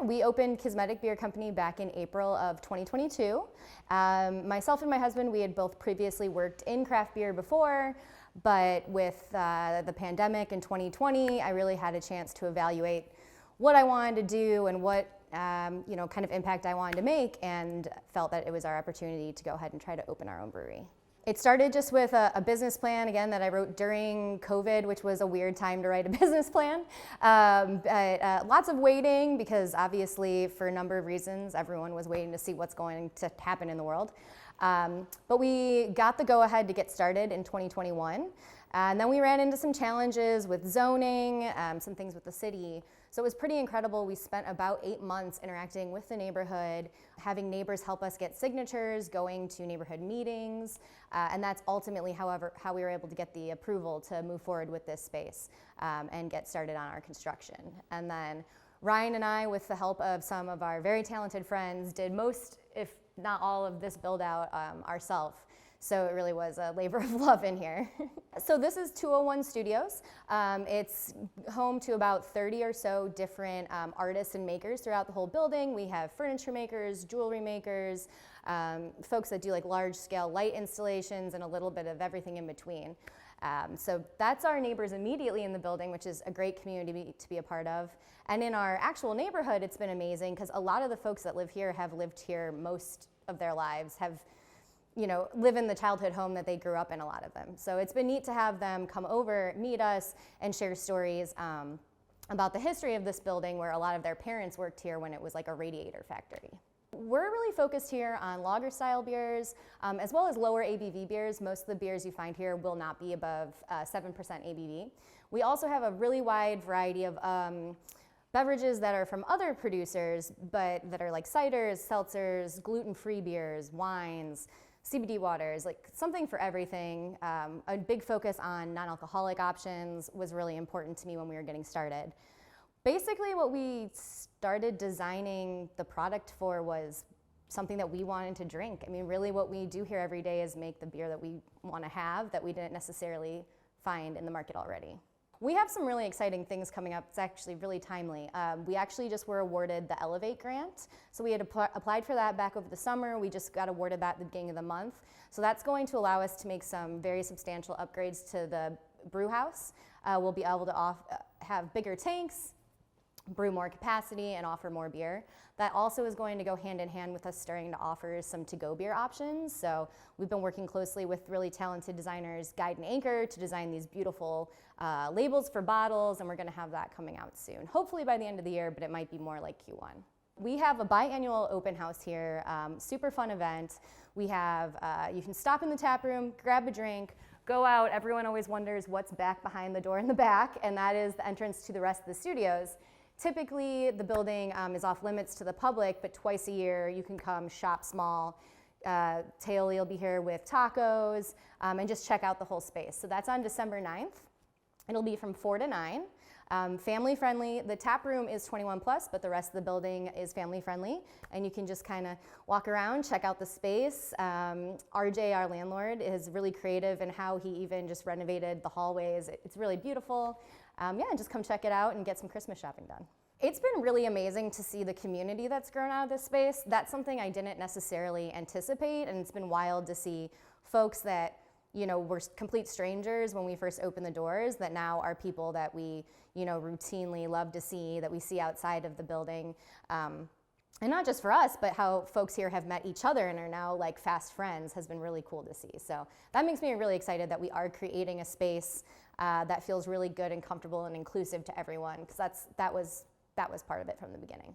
we opened Kismetic Beer Company back in April of 2022. Myself and my husband, we had both previously worked in craft beer before, but with the pandemic in 2020, I really had a chance to evaluate what I wanted to do and what kind of impact I wanted to make, and felt that it was our opportunity to go ahead and try to open our own brewery. It started just with a business plan, again, that I wrote during COVID, which was a weird time to write a business plan. Lots of waiting, because obviously for a number of reasons, everyone was waiting to see what's going to happen in the world. But we got the go-ahead to get started in 2021. And then we ran into some challenges with zoning, some things with the city. So it was pretty incredible. We spent about 8 months interacting with the neighborhood, having neighbors help us get signatures, going to neighborhood meetings, and that's ultimately, however, how we were able to get the approval to move forward with this space and get started on our construction. And then Ryan and I, with the help of some of our very talented friends, did most, if not all, of this build out ourselves. So it really was a labor of love in here. So this is 201 Studios. It's home to about 30 or so different artists and makers throughout the whole building. We have furniture makers, jewelry makers, folks that do like large scale light installations, and a little bit of everything in between. So that's our neighbors immediately in the building, which is a great community to be a part of. And in our actual neighborhood, it's been amazing, because a lot of the folks that live here have lived here most of their lives, live in the childhood home that they grew up in, a lot of them. So it's been neat to have them come over, meet us, and share stories about the history of this building, where a lot of their parents worked here when it was like a radiator factory. We're really focused here on lager style beers, as well as lower ABV beers. Most of the beers you find here will not be above 7% ABV. We also have a really wide variety of beverages that are from other producers, but that are like ciders, seltzers, gluten-free beers, wines, CBD waters, like something for everything. A big focus on non-alcoholic options was really important to me when we were getting started. Basically, what we started designing the product for was something that we wanted to drink. I mean, really what we do here every day is make the beer that we want to have, that we didn't necessarily find in the market already. We have some really exciting things coming up. It's actually really timely. We actually just were awarded the Elevate grant. So we had applied for that back over the summer. We just got awarded that at the beginning of the month. So that's going to allow us to make some very substantial upgrades to the brew house. We'll be able to have bigger tanks, brew more capacity, and offer more beer. That also is going to go hand in hand with us starting to offer some to-go beer options. So we've been working closely with really talented designers, Guide and Anchor, to design these beautiful labels for bottles, and we're gonna have that coming out soon. Hopefully by the end of the year, but it might be more like Q1. We have a biannual open house here, super fun event. We have, you can stop in the tap room, grab a drink, go out. Everyone always wonders what's back behind the door in the back, and that is the entrance to the rest of the studios. Typically, the building is off limits to the public, but twice a year you can come shop small. Taylor will be here with tacos, and just check out the whole space. So that's on December 9th. It'll be from 4 to 9. Family friendly. The tap room is 21 plus, but the rest of the building is family friendly. And you can just kind of walk around, check out the space. RJ, our landlord, is really creative in how he even just renovated the hallways. It's really beautiful. Just come check it out and get some Christmas shopping done. It's been really amazing to see the community that's grown out of this space. That's something I didn't necessarily anticipate, and it's been wild to see folks that were complete strangers when we first opened the doors, that now are people that we routinely love to see, that we see outside of the building. And not just for us, but how folks here have met each other and are now like fast friends has been really cool to see. So that makes me really excited that we are creating a space that feels really good and comfortable and inclusive to everyone, because that was part of it from the beginning.